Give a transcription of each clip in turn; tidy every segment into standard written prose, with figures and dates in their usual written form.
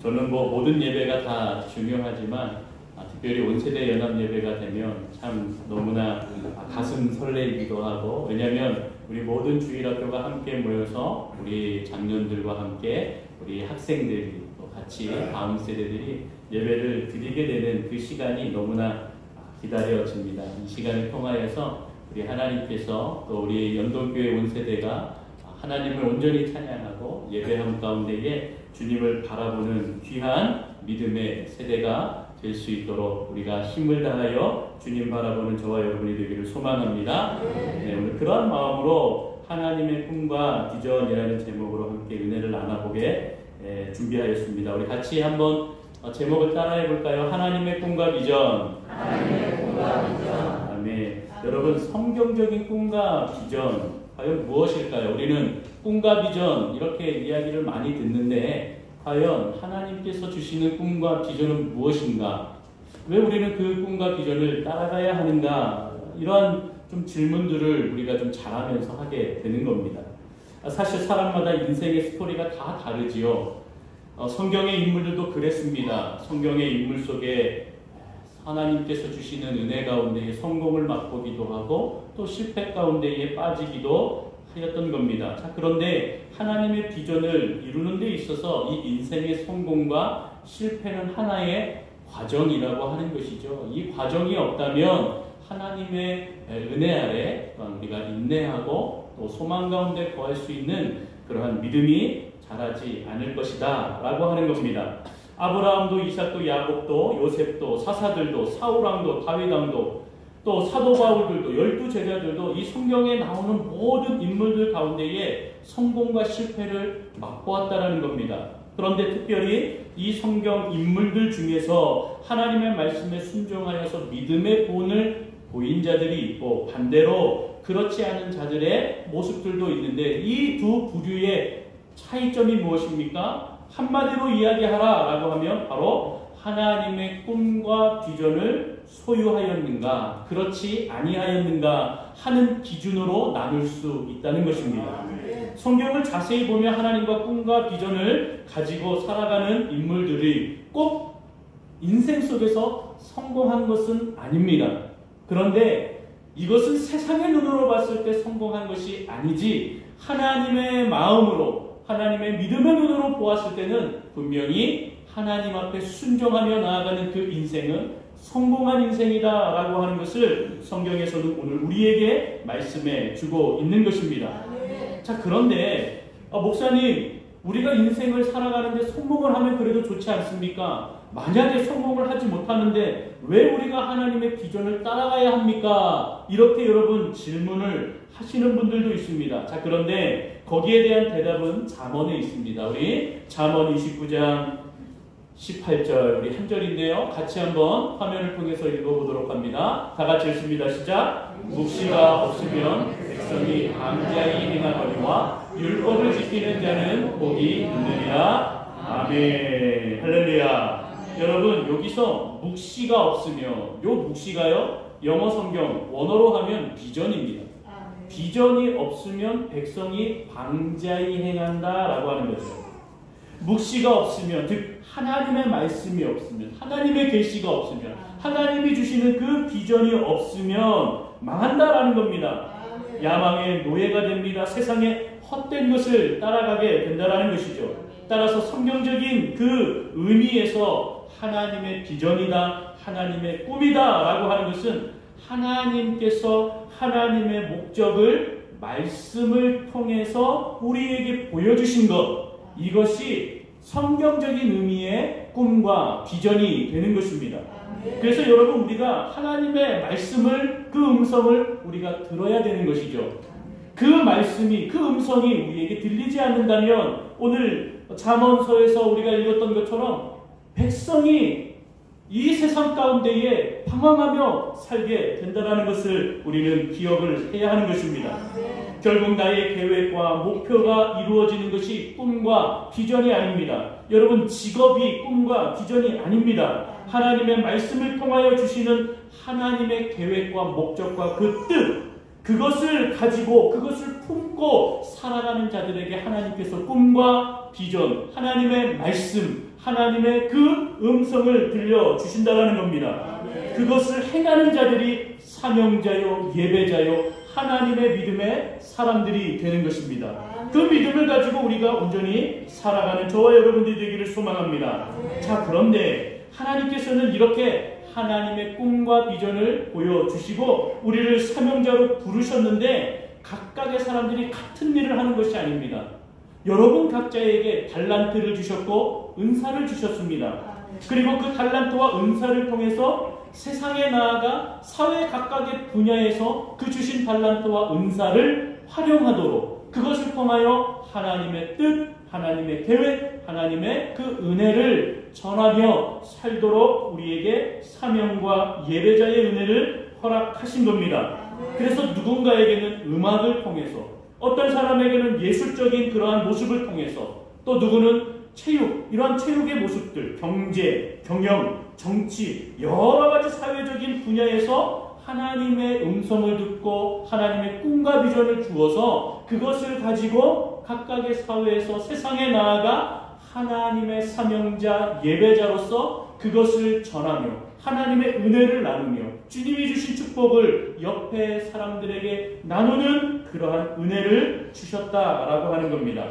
저는 모든 예배가 다 중요하지만 특별히 온세대 연합 예배가 되면 참 너무나 가슴 설레이기도 하고, 왜냐하면 우리 모든 주일학교가 함께 모여서 우리 장년들과 함께 우리 학생들이 또 같이 다음 세대들이 예배를 드리게 되는 그 시간이 너무나 기다려집니다. 이 시간을 통하여서 우리 하나님께서 또 우리 연동교회 온세대가 하나님을 온전히 찬양하고 예배함 가운데에 주님을 바라보는 귀한 믿음의 세대가 될 수 있도록 우리가 힘을 다하여 주님 바라보는 저와 여러분이 되기를 소망합니다. 네, 오늘 그러한 마음으로 하나님의 꿈과 비전이라는 제목으로 함께 은혜를 나눠보게 준비하였습니다. 우리 같이 한번 제목을 따라해 볼까요? 하나님의 꿈과 비전. 하나님의 꿈과 비전. 아멘. 여러분, 성경적인 꿈과 비전 과연 무엇일까요? 우리는 꿈과 비전 이렇게 이야기를 많이 듣는데 과연 하나님께서 주시는 꿈과 비전은 무엇인가? 왜 우리는 그 꿈과 비전을 따라가야 하는가? 이러한 좀 질문들을 우리가 좀 잘하면서 하게 되는 겁니다. 사실 사람마다 인생의 스토리가 다 다르지요. 성경의 인물들도 그랬습니다. 성경의 인물 속에 하나님께서 주시는 은혜 가운데에 성공을 맛보기도 하고 또 실패 가운데에 빠지기도 하였던 겁니다. 자, 그런데 하나님의 비전을 이루는 데 있어서 이 인생의 성공과 실패는 하나의 과정이라고 하는 것이죠. 이 과정이 없다면 하나님의 은혜 아래 우리가 인내하고 또 소망 가운데 거할 수 있는 그러한 믿음이 자라지 않을 것이다 라고 하는 겁니다. 아브라함도 이삭도 야곱도 요셉도 사사들도 사울왕도 다윗왕도 또 사도 바울들도 12제자들도 이 성경에 나오는 모든 인물들 가운데에 성공과 실패를 맛보았다라는 겁니다. 그런데 특별히 이 성경 인물들 중에서 하나님의 말씀에 순종하여서 믿음의 본을 보인 자들이 있고 반대로 그렇지 않은 자들의 모습들도 있는데 이 두 부류의 차이점이 무엇입니까? 한마디로 이야기하라 라고 하면 바로 하나님의 꿈과 비전을 소유하였는가 그렇지 아니하였는가 하는 기준으로 나눌 수 있다는 것입니다. 성경을 자세히 보면 하나님과 꿈과 비전을 가지고 살아가는 인물들이 꼭 인생 속에서 성공한 것은 아닙니다. 그런데 이것은 세상의 눈으로 봤을 때 성공한 것이 아니지 하나님의 마음으로 하나님의 믿음의 눈으로 보았을 때는 분명히 하나님 앞에 순종하며 나아가는 그 인생은 성공한 인생이다라고 하는 것을 성경에서는 오늘 우리에게 말씀해 주고 있는 것입니다. 자, 그런데 목사님, 우리가 인생을 살아가는데 성공을 하면 그래도 좋지 않습니까? 만약에 성공을 하지 못하는데 왜 우리가 하나님의 비전을 따라가야 합니까? 이렇게 여러분 질문을 하시는 분들도 있습니다. 자, 그런데 거기에 대한 대답은 잠언에 있습니다. 우리 잠언 29장 18절 우리 한 절인데요. 같이 한번 화면을 통해서 읽어보도록 합니다. 다 같이 읽습니다. 시작. 묵시가 없으면 백성이 방자히 행하거니와 율법을 지키는 자는 복이 있느니라. 아멘. 할렐루야. 여러분, 여기서 묵시가 없으면 요 묵시가요 영어 성경 원어로 하면 비전입니다. 비전이 없으면 백성이 방자히 행한다라고 하는 거죠. 묵시가 없으면, 즉 하나님의 말씀이 없으면, 하나님의 계시가 없으면, 하나님이 주시는 그 비전이 없으면 망한다라는 겁니다. 야망의 노예가 됩니다. 세상에 헛된 것을 따라가게 된다라는 것이죠. 따라서 성경적인 그 의미에서 하나님의 비전이다, 하나님의 꿈이다 라고 하는 것은 하나님께서 하나님의 목적을 말씀을 통해서 우리에게 보여주신 것, 이것이 성경적인 의미의 꿈과 비전이 되는 것입니다. 그래서 여러분, 우리가 하나님의 말씀을, 그 음성을 우리가 들어야 되는 것이죠. 그 말씀이, 그 음성이 우리에게 들리지 않는다면 오늘 잠언서에서 우리가 읽었던 것처럼 백성이 이 세상 가운데에 방황하며 살게 된다는 것을 우리는 기억을 해야 하는 것입니다. 결국 나의 계획과 목표가 이루어지는 것이 꿈과 비전이 아닙니다. 여러분, 직업이 꿈과 비전이 아닙니다. 하나님의 말씀을 통하여 주시는 하나님의 계획과 목적과 그 뜻, 그것을 가지고 그것을 품고 살아가는 자들에게 하나님께서 꿈과 비전, 하나님의 말씀, 하나님의 그 음성을 들려주신다는 겁니다. 그것을 행하는 자들이 사명자요, 예배자요, 하나님의 믿음의 사람들이 되는 것입니다. 그 믿음을 가지고 우리가 온전히 살아가는 저와 여러분들이 되기를 소망합니다. 자, 그런데 하나님께서는 이렇게 하나님의 꿈과 비전을 보여주시고 우리를 사명자로 부르셨는데 각각의 사람들이 같은 일을 하는 것이 아닙니다. 여러분 각자에게 달란트를 주셨고 은사를 주셨습니다. 그리고 그 달란트와 은사를 통해서 세상에 나아가 사회 각각의 분야에서 그 주신 달란트와 은사를 활용하도록 그것을 통하여 하나님의 뜻, 하나님의 계획, 하나님의 그 은혜를 전하며 살도록 우리에게 사명과 예배자의 은혜를 허락하신 겁니다. 그래서 누군가에게는 음악을 통해서, 어떤 사람에게는 예술적인 그러한 모습을 통해서, 또 누구는 체육, 이러한 체육의 모습들, 경제, 경영, 정치, 여러 가지 사회적인 분야에서 하나님의 음성을 듣고 하나님의 꿈과 비전을 주어서 그것을 가지고 각각의 사회에서 세상에 나아가 하나님의 사명자, 예배자로서 그것을 전하며 하나님의 은혜를 나누며 주님이 주신 축복을 옆에 사람들에게 나누는 그러한 은혜를 주셨다라고 하는 겁니다.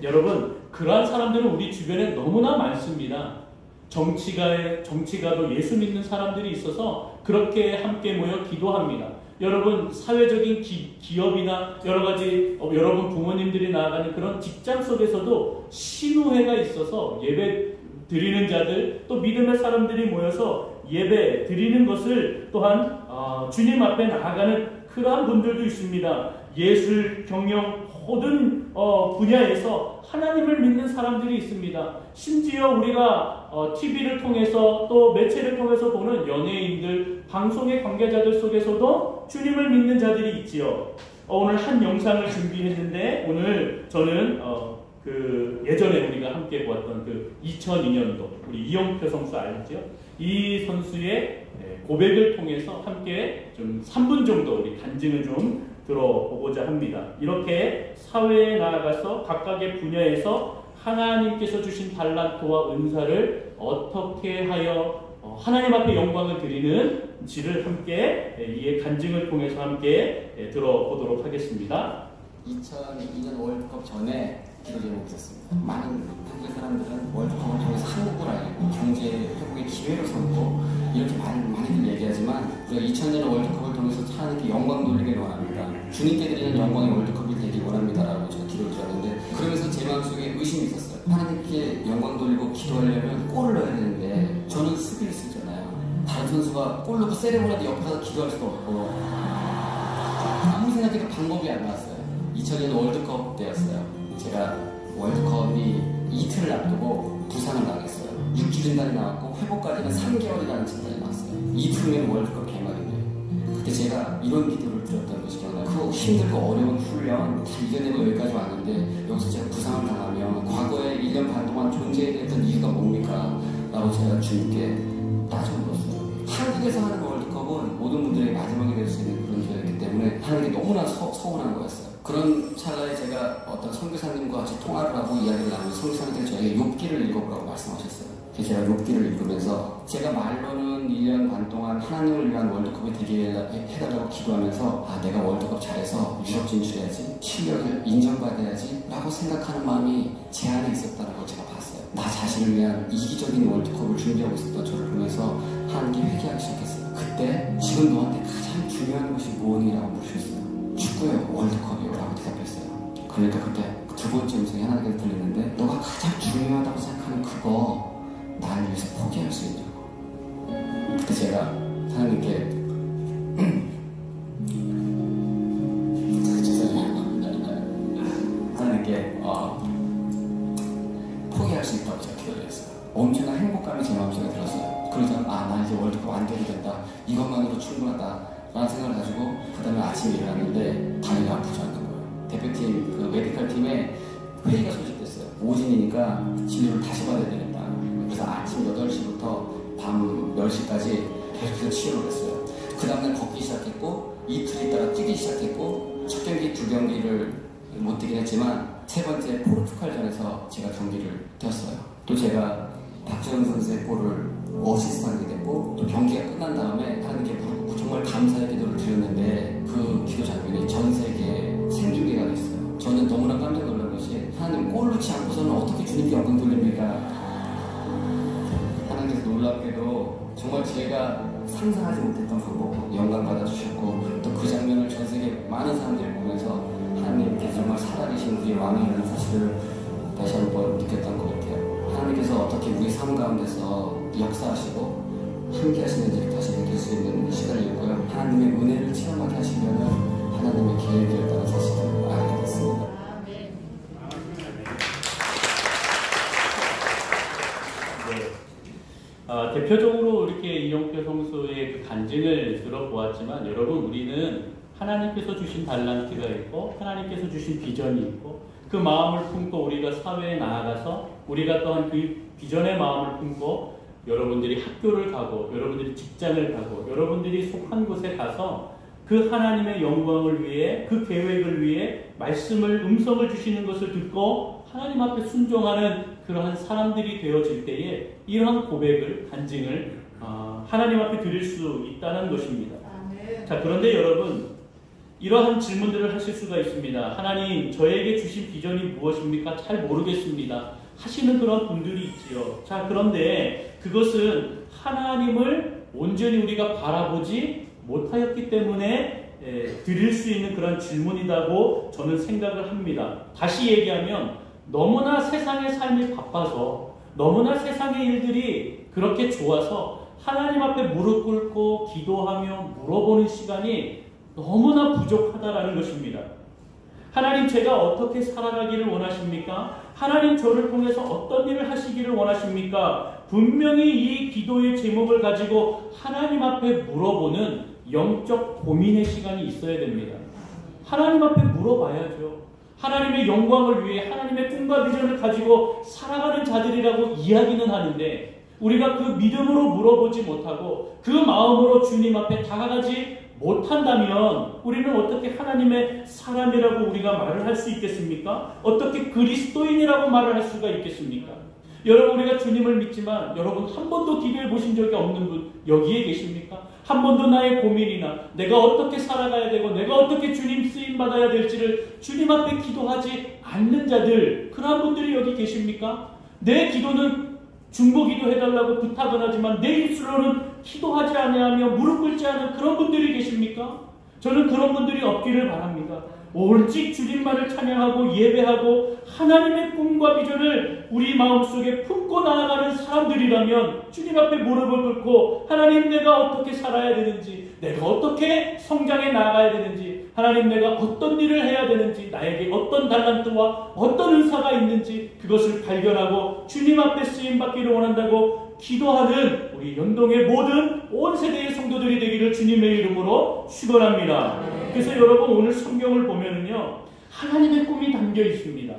여러분, 그러한 사람들은 우리 주변에 너무나 많습니다. 정치가도 예수 믿는 사람들이 있어서 그렇게 함께 모여 기도합니다. 여러분, 사회적인 기업이나 여러 가지 여러분 부모님들이 나아가는 그런 직장 속에서도 신우회가 있어서 예배 드리는 자들, 또 믿음의 사람들이 모여서 예배 드리는 것을 또한 주님 앞에 나아가는 그러한 분들도 있습니다. 예술, 경영, 모든 분야에서 하나님을 믿는 사람들이 있습니다. 심지어 우리가 TV를 통해서 또 매체를 통해서 보는 연예인들, 방송의 관계자들 속에서도 주님을 믿는 자들이 있지요. 오늘 한 영상을 준비했는데 오늘 저는 예전에 우리가 함께 보았던 그 2002년도 우리 이영표 선수 알죠? 이 선수의 고백을 통해서 함께 좀 3분 정도 우리 간증을 좀 들어보고자 합니다. 이렇게 사회에 나아가서 각각의 분야에서 하나님께서 주신 달란트와 은사를 어떻게 하여 하나님 앞에 영광을 드리는지를 함께 이 간증을 통해서 함께 들어보도록 하겠습니다. 2002년 월드컵 전에 기도 제목이 있었습니다. 많은 한국 사람들은 월드컵을 통해서 한국을 알고 경제 회복의 기회로 삼고 이렇게 많이들 얘기하지만 우리가 2000년 월드컵을 통해서 하나님께 영광 돌리길 원합니다. 주님께 드리는 영광의 월드컵이 되길 원합니다라고 제가 기도를 드렸는데 그러면서 제 마음속에 의심이 있었어요. 하나님께 영광 돌리고 기도하려면 골을 넣어야 되는데 저는 수비를 쓰잖아요. 다른 선수가 골 넣고 세레모니한테 옆에 가서 기도할 수도 없고 아무리 생각해도 방법이 안 나왔어요. 2000년 월드컵 때였어요. 제가 월드컵이 이틀을 앞두고 부상을 당했어요. 6주 진단이 나왔고 회복까지는 3개월이라는 진단이 나왔어요. 이틀 후에는 월드컵 개막인데 그때 제가 이런 기도를 드렸던 것이 기억나요. 그 힘들고 어려운 훈련 다 이겨내고 여기까지 왔는데 여기서 제가 부상을 당하면 과거에 1년 반 동안 존재해야 됐던 이유가 뭡니까? 라고 제가 주님께 따져물었어요. 한국에서 하는 월드컵은 모든 분들에게 마지막이 될 수 있는 그런 기회였기 때문에 하나님께 너무나 서운한 거였어요. 그런 찰나에 제가 어떤 선교사님과 같이 통화를 하고 이야기를 나누면서 선교사님께서 저에게 욥기를 읽어보라고 말씀하셨어요. 그래서 제가 욥기를 읽으면서 제가 말로는 1년 반 동안 하나님을 위한 월드컵이 되게 해달라고 기도하면서 내가 월드컵 잘해서 유럽 진출해야지, 실력을 인정받아야지 라고 생각하는 마음이 제 안에 있었다는 걸 제가 봤어요. 나 자신을 위한 이기적인 월드컵을 준비하고 있었던 저를 보면서 하나님께 회개하기 시작했어요. 그때 지금 너한테 가장 중요한 것이 무엇이라고 물으셨어요. 축구요, 월드컵이요 라고 대답했어요. 그러니까 그때 두 번째 음성이 하나님께 들리는데 너가 가장 중요하다고 생각하는 그거 나를 위해서 포기할 수 있냐고. 그때 제가 하나님께 하나님께 포기할 수 있다고 제가 기도를 했어요. 엄청난 행복감이 제 마음속에 들었어요. 그러자 나 이제 월드컵 안 돼도 된다, 이것만으로 충분하다 라는 생각을 가지고 그 다음에 아침에 일어났는데 다리가 아프지 않는 거예요. 대표팀 그 메디컬 팀에 회의가 소집됐어요. 오진이니까 진료를 다시 받아야 되겠다. 그래서 아침 8시부터 밤 10시까지 계속해서 치료를 했어요. 그 다음날 걷기 시작했고 이틀 있다가 뛰기 시작했고 첫 경기, 두 경기를 못 뛰긴 했지만 세 번째 포르투갈전에서 제가 경기를 뛰었어요. 또 제가 박지원 선수의 골을 어시스트하게 됐고 또 경기가 끝난 다음에 하나님께 무릎 꿇고 정말 감사의 기도를 드렸는데 그 기도 장면이 전 세계에 생중계가 됐어요. 저는 너무나 깜짝 놀란 것이 하나님 골 넣지 않고서는 어떻게 주님께 영광 돌립니까? 하나님께서 놀랍게도 정말 제가 상상하지 못했던 방법으로 영광 받아주셨고 또 그 장면을 전 세계 많은 사람들이 보면서 하나님께서 정말 살아계신 우리의 왕이라는 사실을 다시 한번 느꼈던 것 같아요. 하나님께서 어떻게 우리 삶 가운데서 역사하시고 함께 하시는지를 다시 느낄 수 있는 시간이었고요. 하나님의 은혜를 체험하게 하시면 하나님의 계획이었다는 사실을 알게 됐습니다. 대표적으로 이렇게 이영표 선수의 그 간증을 들어보았지만 여러분 우리는 하나님께서 주신 달란트가 있고 하나님께서 주신 비전이 있고 그 마음을 품고 우리가 사회에 나아가서 우리가 또한 그 비전의 마음을 품고 여러분들이 학교를 가고 여러분들이 직장을 가고 여러분들이 속한 곳에 가서 그 하나님의 영광을 위해 그 계획을 위해 말씀을 음성을 주시는 것을 듣고 하나님 앞에 순종하는 그러한 사람들이 되어질 때에 이러한 고백을 간증을 하나님 앞에 드릴 수 있다는 것입니다. 자, 그런데 여러분 이러한 질문들을 하실 수가 있습니다. 하나님 저에게 주신 비전이 무엇입니까? 잘 모르겠습니다. 하시는 그런 분들이 있지요. 자, 그런데 그것은 하나님을 온전히 우리가 바라보지 못하였기 때문에 드릴 수 있는 그런 질문이라고 저는 생각을 합니다. 다시 얘기하면 너무나 세상의 삶이 바빠서 너무나 세상의 일들이 그렇게 좋아서 하나님 앞에 무릎 꿇고 기도하며 물어보는 시간이 너무나 부족하다라는 것입니다. 하나님 제가 어떻게 살아가기를 원하십니까? 하나님 저를 통해서 어떤 일을 하시기를 원하십니까? 분명히 이 기도의 제목을 가지고 하나님 앞에 물어보는 영적 고민의 시간이 있어야 됩니다. 하나님 앞에 물어봐야죠. 하나님의 영광을 위해 하나님의 꿈과 비전을 가지고 살아가는 자들이라고 이야기는 하는데 우리가 그 믿음으로 물어보지 못하고 그 마음으로 주님 앞에 다가가지 못한다면 우리는 어떻게 하나님의 사람이라고 우리가 말을 할 수 있겠습니까? 어떻게 그리스도인이라고 말을 할 수가 있겠습니까? 여러분 우리가 주님을 믿지만 여러분 한 번도 기도해 보신 적이 없는 분 여기에 계십니까? 한 번도 나의 고민이나 내가 어떻게 살아가야 되고 내가 어떻게 주님 쓰임 받아야 될지를 주님 앞에 기도하지 않는 자들 그런 분들이 여기 계십니까? 내 기도는 중보기도 해달라고 부탁은 하지만 내 입술로는 기도하지 아니하며 무릎 꿇지 않은 그런 분들이 계십니까? 저는 그런 분들이 없기를 바랍니다. 오직 주님만을 찬양하고 예배하고 하나님의 꿈과 비전을 우리 마음속에 품고 나아가는 사람들이라면 주님 앞에 무릎을 꿇고 하나님 내가 어떻게 살아야 되는지 내가 어떻게 성장해 나아가야 되는지 하나님 내가 어떤 일을 해야 되는지 나에게 어떤 달란트와 어떤 은사가 있는지 그것을 발견하고 주님 앞에 쓰임받기를 원한다고 기도하는 우리 연동의 모든 온 세대의 성도들이 되기를 주님의 이름으로 축원합니다. 그래서 여러분 오늘 성경을 보면은요 하나님의 꿈이 담겨 있습니다.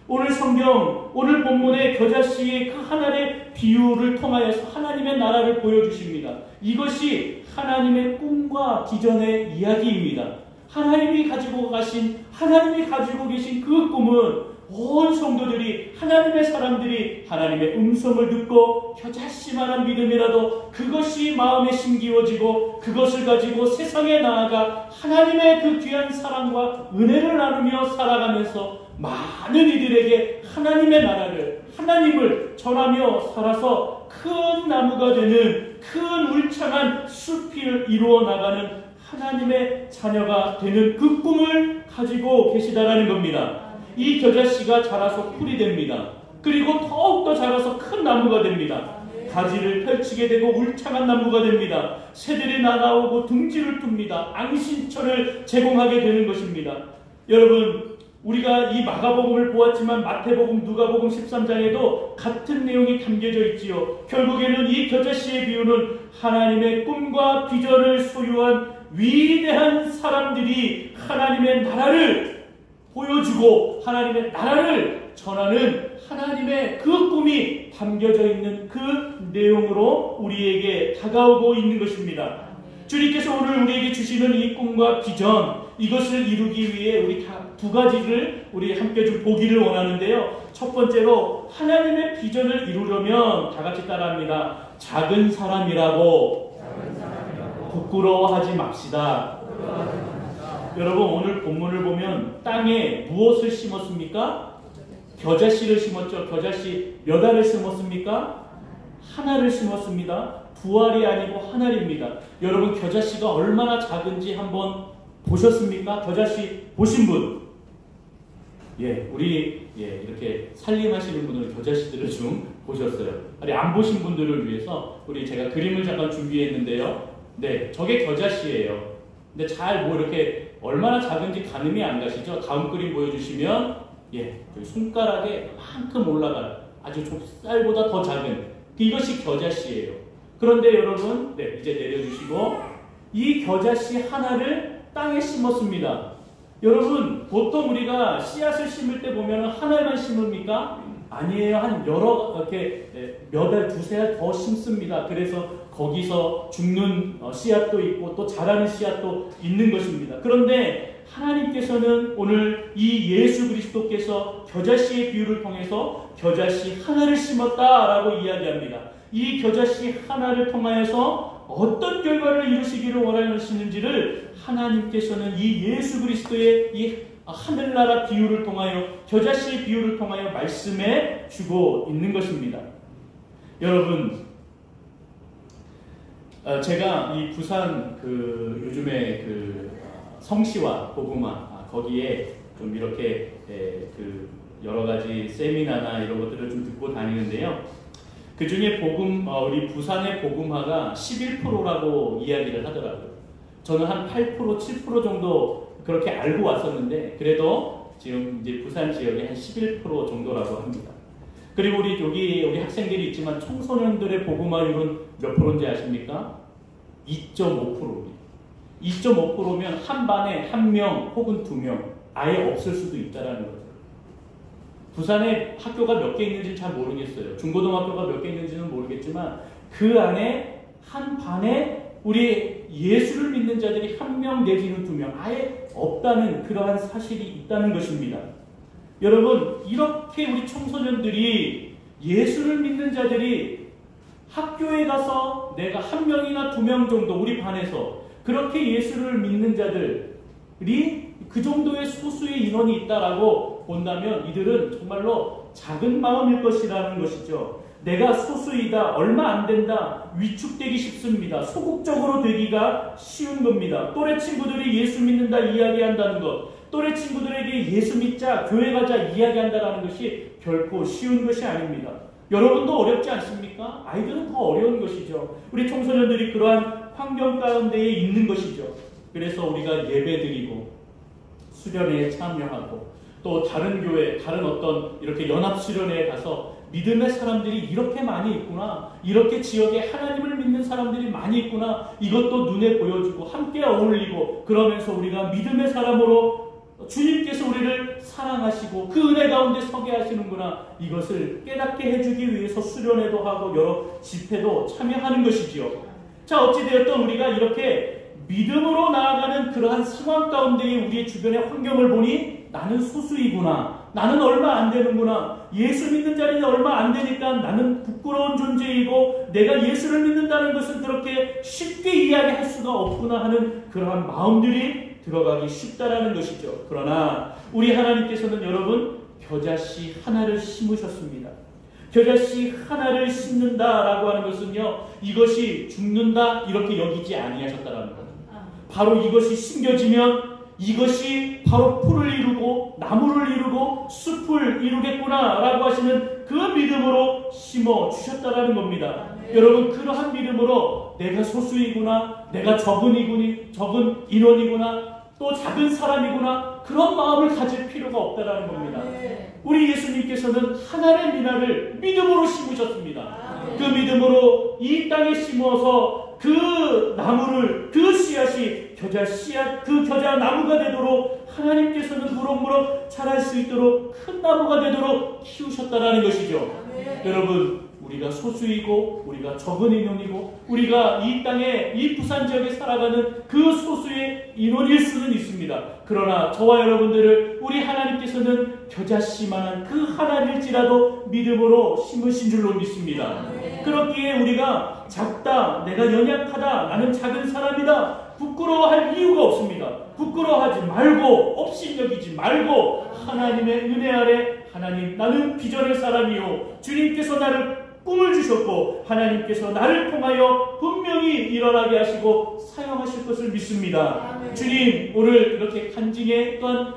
오늘 성경 오늘 본문의 겨자씨의 그 하나의 비유를 통하여서 하나님의 나라를 보여주십니다. 이것이 하나님의 꿈과 비전의 이야기입니다. 하나님이 가지고 계신 그 꿈은 온 성도들이 하나님의 사람들이 하나님의 음성을 듣고 겨자씨만한 믿음이라도 그것이 마음에 심기워지고 그것을 가지고 세상에 나아가 하나님의 그 귀한 사랑과 은혜를 나누며 살아가면서 많은 이들에게 하나님의 나라를 하나님을 전하며 살아서 큰 나무가 되는 큰 울창한 숲이 이루어 나가는 하나님의 자녀가 되는 그 꿈을 가지고 계시다라는 겁니다. 이 겨자씨가 자라서 풀이 됩니다. 그리고 더욱더 자라서 큰 나무가 됩니다. 가지를 펼치게 되고 울창한 나무가 됩니다. 새들이 나가오고 둥지를 툽니다. 앙신처를 제공하게 되는 것입니다. 여러분 우리가 이 마가복음을 보았지만 마태복음, 누가복음 13장에도 같은 내용이 담겨져 있지요. 결국에는 이 겨자씨의 비유는 하나님의 꿈과 비전을 소유한 위대한 사람들이 하나님의 나라를 보여주고 하나님의 나라를 전하는 하나님의 그 꿈이 담겨져 있는 그 내용으로 우리에게 다가오고 있는 것입니다. 주님께서 오늘 우리에게 주시는 이 꿈과 비전, 이것을 이루기 위해 우리 다 두 가지를 우리 함께 좀 보기를 원하는데요. 첫 번째로 하나님의 비전을 이루려면 다 같이 따라합니다. 작은 사람이라고 부끄러워하지 맙시다. 여러분, 오늘 본문을 보면 땅에 무엇을 심었습니까? 겨자씨를 심었죠. 겨자씨 몇 알을 심었습니까? 하나를 심었습니다. 두 알이 아니고 한 알입니다. 여러분, 겨자씨가 얼마나 작은지 한번 보셨습니까? 겨자씨 보신 분? 우리 이렇게 살림하시는 분들은 겨자씨들을 좀 보셨어요. 아니, 안 보신 분들을 위해서 제가 그림을 잠깐 준비했는데요. 네, 저게 겨자씨예요. 근데 잘 이렇게 얼마나 작은지 가늠이 안 가시죠? 다음 그림 보여주시면 손가락에 만큼 올라간 아주 좁쌀보다 더 작은 이것이 겨자씨예요. 그런데 여러분, 이제 내려주시고 이 겨자씨 하나를 땅에 심었습니다. 여러분, 보통 우리가 씨앗을 심을 때 보면 한 알만 심습니까? 아니에요. 한 몇 알, 두세 알 더 심습니다. 그래서 거기서 죽는 씨앗도 있고 또 자라는 씨앗도 있는 것입니다. 그런데 하나님께서는 오늘 이 예수 그리스도께서 겨자씨의 비유를 통해서 겨자씨 하나를 심었다라고 이야기합니다. 이 겨자씨 하나를 통하여서 어떤 결과를 이루시기를 원하시는지를 하나님께서는 이 예수 그리스도의 이 하늘나라 비유를 통하여, 겨자씨의 비유를 통하여 말씀해 주고 있는 것입니다. 여러분, 제가 이 부산 요즘에 성시와 복음화 거기에 좀 이렇게 여러 가지 세미나나 이런 것들을 좀 듣고 다니는데요. 그 중에 우리 부산의 복음화가 11%라고 이야기를 하더라고요. 저는 한 8%, 7% 정도 그렇게 알고 왔었는데, 그래도 지금 이제 부산 지역에 한 11% 정도라고 합니다. 그리고 우리 학생들이 있지만 청소년들의 복음화율은 몇 프로인지 아십니까? 2.5%입니다. 2.5%면 한 반에 한 명 혹은 두 명 아예 없을 수도 있다는 거죠. 부산에 학교가 몇 개 있는지는 잘 모르겠어요. 중고등학교가 몇 개 있는지는 모르겠지만 그 안에 한 반에 우리 예수를 믿는 자들이 한 명 내지는 두 명 아예 없다는 그러한 사실이 있다는 것입니다. 여러분, 이렇게 우리 청소년들이, 예수를 믿는 자들이 학교에 가서 내가 한 명이나 두 명 정도 우리 반에서 그렇게 예수를 믿는 자들이 그 정도의 소수의 인원이 있다라고 본다면 이들은 정말로 작은 마음일 것이라는 것이죠. 내가 소수이다, 얼마 안 된다, 위축되기 쉽습니다. 소극적으로 되기가 쉬운 겁니다. 또래 친구들이 예수 믿는다 이야기한다는 것, 또래 친구들에게 예수 믿자, 교회 가자 이야기한다는 것이 결코 쉬운 것이 아닙니다. 여러분도 어렵지 않습니까? 아이들은 더 어려운 것이죠. 우리 청소년들이 그러한 환경 가운데에 있는 것이죠. 그래서 우리가 예배드리고 수련회에 참여하고 또 다른 교회, 다른 어떤 이렇게 연합 수련회에 가서 믿음의 사람들이 이렇게 많이 있구나, 이렇게 지역에 하나님을 믿는 사람들이 많이 있구나, 이것도 눈에 보여주고 함께 어울리고, 그러면서 우리가 믿음의 사람으로 주님께서 우리를 사랑하시고 그 은혜 가운데 서게 하시는구나, 이것을 깨닫게 해주기 위해서 수련회도 하고 여러 집회도 참여하는 것이지요. 자, 어찌되었든 우리가 이렇게 믿음으로 나아가는 그러한 상황 가운데에 우리의 주변의 환경을 보니 나는 소수이구나, 나는 얼마 안 되는구나, 예수 믿는 자리는 얼마 안 되니까 나는 부끄러운 존재이고 내가 예수를 믿는다는 것은 그렇게 쉽게 이야기할 수가 없구나 하는 그러한 마음들이 들어가기 쉽다라는 것이죠. 그러나 우리 하나님께서는 여러분 겨자씨 하나를 심으셨습니다. 겨자씨 하나를 심는다라고 하는 것은요, 이것이 죽는다 이렇게 여기지 아니하셨다라는 겁니다. 바로 이것이 심겨지면 이것이 바로 풀을 이루고 나무를 이루고 숲을 이루겠구나라고 하시는 그 믿음으로 심어주셨다라는 겁니다. 여러분, 그러한 믿음으로 내가 소수이구나, 내가 적은 인원이구나, 또 작은 사람이구나, 그런 마음을 가질 필요가 없다라는 겁니다. 우리 예수님께서는 하나의 미나를 믿음으로 심으셨습니다. 그 믿음으로 이 땅에 심어서 그 나무를, 그 씨앗이 겨자 씨앗, 그 겨자 나무가 되도록 하나님께서는 무럭무럭 자랄 수 있도록 큰 나무가 되도록 키우셨다라는 것이죠. 여러분, 우리가 소수이고 우리가 적은 인원이고 우리가 이 땅에 이 부산 지역에 살아가는 그 소수의 인원일 수는 있습니다. 그러나 저와 여러분들을 우리 하나님께서는 겨자씨만한 그 하나일지라도 믿음으로 심으신 줄로 믿습니다. 그렇기에 우리가 작다, 내가 연약하다, 나는 작은 사람이다 부끄러워할 이유가 없습니다. 부끄러워하지 말고 업신여기지 말고 하나님의 은혜 아래 하나님 나는 비전의 사람이요 주님께서 나를 꿈을 주셨고 하나님께서 나를 통하여 분명히 일어나게 하시고 사용하실 것을 믿습니다. 주님 오늘 이렇게 간증의 또한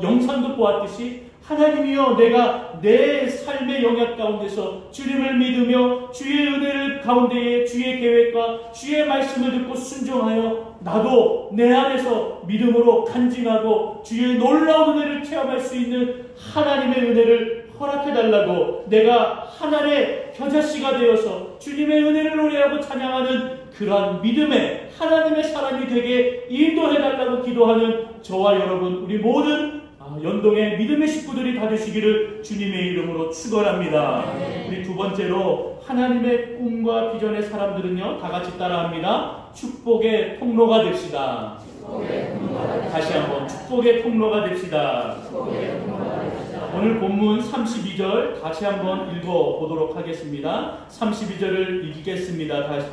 영상도 보았듯이 하나님이여 내가 내 삶의 영역 가운데서 주님을 믿으며 주의 은혜를 가운데에 주의 계획과 주의 말씀을 듣고 순종하여 나도 내 안에서 믿음으로 간증하고 주의 놀라운 은혜를 체험할 수 있는 하나님의 은혜를 허락해달라고 내가 하나님의 겨자씨가 되어서 주님의 은혜를 노래하고 찬양하는 그러한 믿음의 하나님의 사람이 되게 인도해달라고 기도하는 저와 여러분 우리 모든 연동의 믿음의 식구들이 다 되시기를 주님의 이름으로 축원합니다. 우리 두 번째로 하나님의 꿈과 비전의 사람들은요 다 같이 따라합니다. 축복의 통로가 됩시다. 다시 한번 축복의 통로가 됩시다. 오늘 본문 32절 다시 한번 읽어보도록 하겠습니다. 32절을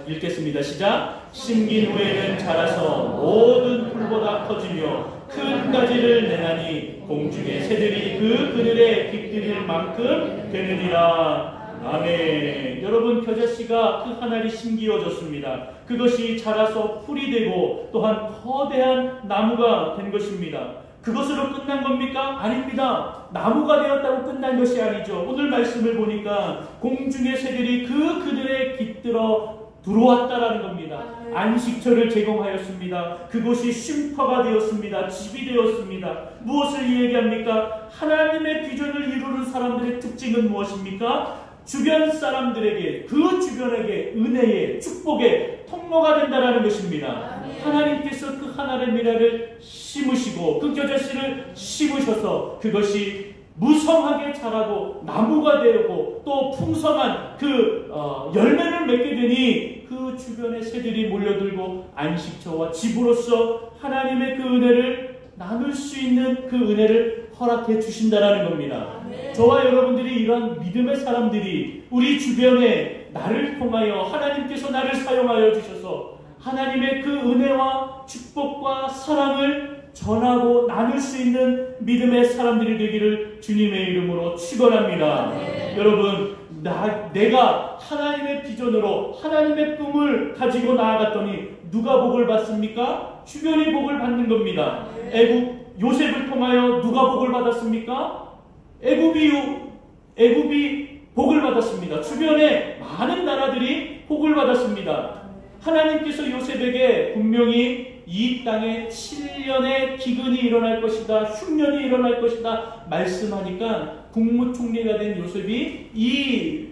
읽겠습니다. 시작. 심긴 후에는 자라서 모든 풀보다 커지며 큰 가지를 내나니 공중의 새들이 그 그늘에 깃들일 만큼 되느니라. 아멘. 여러분 겨자씨가 그 하늘이 심기어졌습니다. 그것이 자라서 풀이 되고 또한 거대한 나무가 된 것입니다. 그것으로 끝난 겁니까? 아닙니다. 나무가 되었다고 끝난 것이 아니죠. 오늘 말씀을 보니까 공중의 새들이 그 그늘에 깃들어 들어왔다라는 겁니다. 안식처를 제공하였습니다. 그곳이 쉼터가 되었습니다. 집이 되었습니다. 무엇을 이야기합니까? 하나님의 비전을 이루는 사람들의 특징은 무엇입니까? 주변 사람들에게 그 주변에게 은혜의 축복의 통로가 된다라는 것입니다. 하나님께서 그 하나의 미라를 심으시고 그 겨자씨를 심으셔서 그것이 무성하게 자라고 나무가 되고 또 풍성한 그 열매를 맺게 되니 그 주변의 새들이 몰려들고 안식처와 집으로서 하나님의 그 은혜를 나눌 수 있는 그 은혜를 허락해 주신다라는 겁니다. 저와 여러분들이 이런 믿음의 사람들이 우리 주변에 나를 통하여 하나님께서 나를 사용하여 주셔서 하나님의 그 은혜와 축복과 사랑을 전하고 나눌 수 있는 믿음의 사람들이 되기를 주님의 이름으로 축원합니다. 여러분 내가 하나님의 비전으로 하나님의 꿈을 가지고 나아갔더니 누가 복을 받습니까? 주변이 복을 받는 겁니다. 애굽 요셉을 통하여 누가 복을 받았습니까? 애굽이 복을 받았습니다. 주변에 많은 나라들이 복을 받았습니다. 하나님께서 요셉에게 분명히 이 땅에 7년의 기근이 일어날 것이다, 흉년이 일어날 것이다 말씀하니까 국무총리가 된 요셉이 이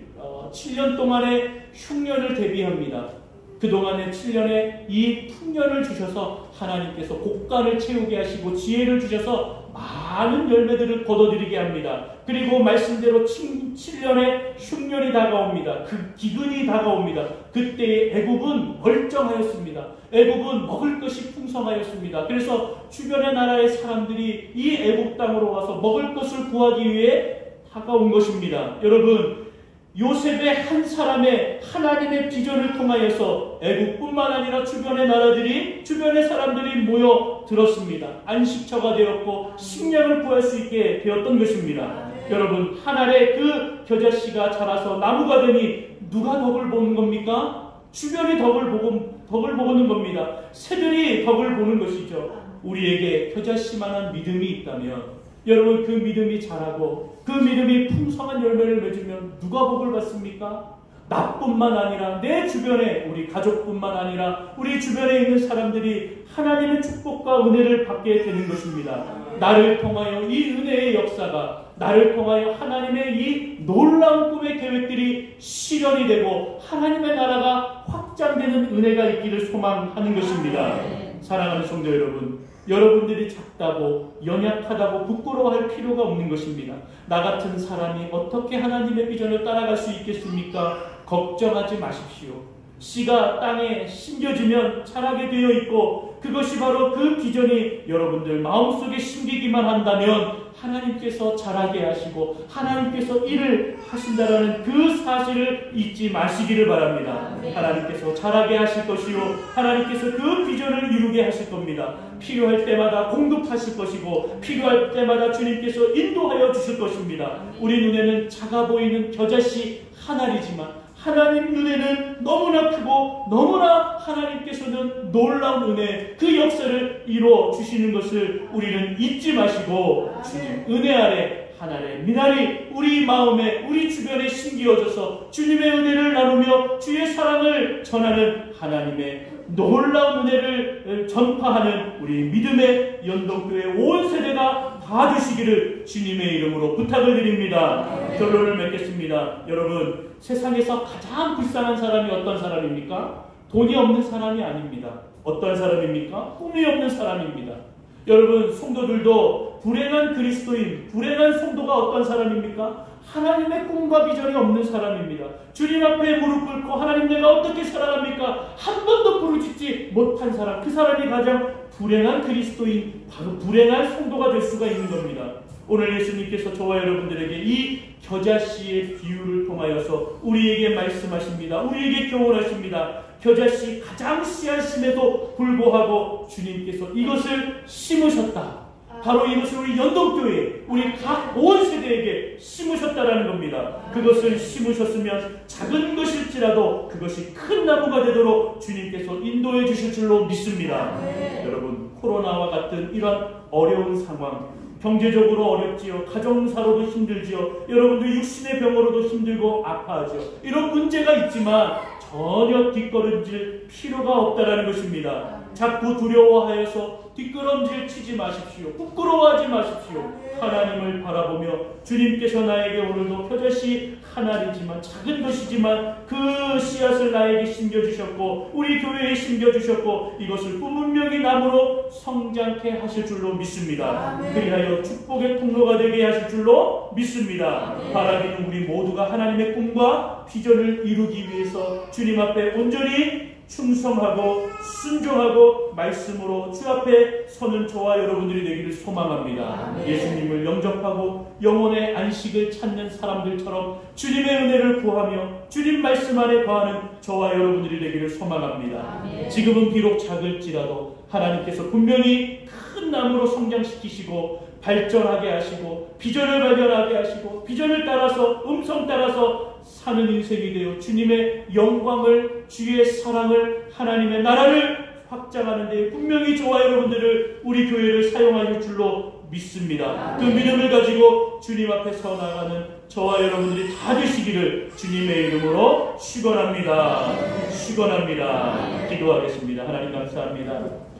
7년 동안의 흉년을 대비합니다. 그동안의 7년의 이 풍년을 주셔서 하나님께서 곡간을 채우게 하시고 지혜를 주셔서 많은 열매들을 거둬들이게 합니다. 그리고 말씀대로 7년의 흉년이 다가옵니다. 그 기근이 다가옵니다. 그때 애굽은 멀쩡하였습니다. 애굽은 먹을 것이 풍성하였습니다. 그래서 주변의 나라의 사람들이 이 애굽 땅으로 와서 먹을 것을 구하기 위해 다가온 것입니다. 여러분 요셉의 한 사람의 하나님의 비전을 통하여서 애국뿐만 아니라 주변의 나라들이 주변의 사람들이 모여 들었습니다. 안식처가 되었고 식량을 구할 수 있게 되었던 것입니다. 여러분 하늘에 그 겨자씨가 자라서 나무가 되니 누가 덕을 보는 겁니까? 주변이 덕을 보는 겁니다. 새들이 덕을 보는 것이죠. 우리에게 겨자씨만한 믿음이 있다면 여러분 그 믿음이 자라고 그 믿음이 풍성한 열매를 맺으면 누가 복을 받습니까? 나뿐만 아니라 내 주변에 우리 가족뿐만 아니라 우리 주변에 있는 사람들이 하나님의 축복과 은혜를 받게 되는 것입니다. 나를 통하여 이 은혜의 역사가 나를 통하여 하나님의 이 놀라운 꿈의 계획들이 실현이 되고 하나님의 나라가 확장되는 은혜가 있기를 소망하는 것입니다. 사랑하는 성도 여러분, 여러분들이 작다고 연약하다고 부끄러워할 필요가 없는 것입니다. 나 같은 사람이 어떻게 하나님의 비전을 따라갈 수 있겠습니까? 걱정하지 마십시오. 씨가 땅에 심겨지면 자라게 되어 있고 그것이 바로 그 비전이 여러분들 마음속에 심기기만 한다면 하나님께서 자라게 하시고 하나님께서 일을 하신다라는 그 사실을 잊지 마시기를 바랍니다. 하나님께서 자라게 하실 것이요 하나님께서 그 비전을 이루게 하실 겁니다. 필요할 때마다 공급하실 것이고 필요할 때마다 주님께서 인도하여 주실 것입니다. 우리 눈에는 작아 보이는 겨자씨 한 알이지만 하나님 눈에는 너무나 크고 너무나 하나님께서는 놀라운 은혜 그 역사를 이루어 주시는 것을 우리는 잊지 마시고 주님 은혜 아래 하나님의 미나리 우리 마음에 우리 주변에 심기어져서 주님의 은혜를 나누며 주의 사랑을 전하는 하나님의 놀라운 은혜를 전파하는 우리 믿음의 연동교회 온 세대가 다 되시기를 주님의 이름으로 부탁을 드립니다. 결론을 맺겠습니다. 여러분 세상에서 가장 불쌍한 사람이 어떤 사람입니까? 돈이 없는 사람이 아닙니다. 어떤 사람입니까? 꿈이 없는 사람입니다. 여러분 성도들도 불행한 그리스도인, 불행한 성도가 어떤 사람입니까? 하나님의 꿈과 비전이 없는 사람입니다. 주님 앞에 무릎 꿇고 하나님 내가 어떻게 살아갑니까? 한 번도 부르짖지 못한 사람, 그 사람이 가장 불행한 그리스도인, 바로 불행한 성도가 될 수가 있는 겁니다. 오늘 예수님께서 저와 여러분들에게 이 겨자씨의 비유를 통하여서 우리에게 말씀하십니다. 우리에게 교훈하십니다. 겨자씨 가장 씨앗임에도 불구하고 주님께서 이것을 심으셨다. 바로 이것을 우리 연동교회, 우리 각 온 세대에게 심으셨다라는 겁니다. 그것을 심으셨으면 작은 것일지라도 그것이 큰 나무가 되도록 주님께서 인도해 주실 줄로 믿습니다. 여러분 코로나와 같은 이런 어려운 상황, 경제적으로 어렵지요. 가정사로도 힘들지요. 여러분들 육신의 병으로도 힘들고 아파하죠. 이런 문제가 있지만 전혀 뒷걸음질 필요가 없다라는 것입니다. 자꾸 두려워하여서 뒷걸음질 치지 마십시오. 부끄러워하지 마십시오. 하나님을 바라보며 주님께서 나에게 오늘도 겨자씨 한 알이지만 작은 것이지만 그 씨앗을 나에게 심겨주셨고 우리 교회에 심겨주셨고 이것을 분명히 나무로 성장케 하실 줄로 믿습니다. 그리하여 축복의 통로가 되게 하실 줄로 믿습니다. 바라기는 우리 모두가 하나님의 꿈과 비전을 이루기 위해서 주님 앞에 온전히 충성하고 순종하고 말씀으로 주 앞에 서는 저와 여러분들이 되기를 소망합니다. 예수님을 영접하고 영혼의 안식을 찾는 사람들처럼 주님의 은혜를 구하며 주님 말씀 안에 거하는 저와 여러분들이 되기를 소망합니다. 지금은 비록 작을지라도 하나님께서 분명히 큰 나무로 성장시키시고 발전하게 하시고 비전을 발견하게 하시고 비전을 따라서 음성 따라서 사는 인생이 되어 주님의 영광을 주의 사랑을 하나님의 나라를 확장하는 데 분명히 저와 여러분들을 우리 교회를 사용할 줄로 믿습니다. 그 믿음을 가지고 주님 앞에 서 나가는 저와 여러분들이 다 되시기를 주님의 이름으로 축원합니다. 축원합니다. 기도하겠습니다. 하나님 감사합니다.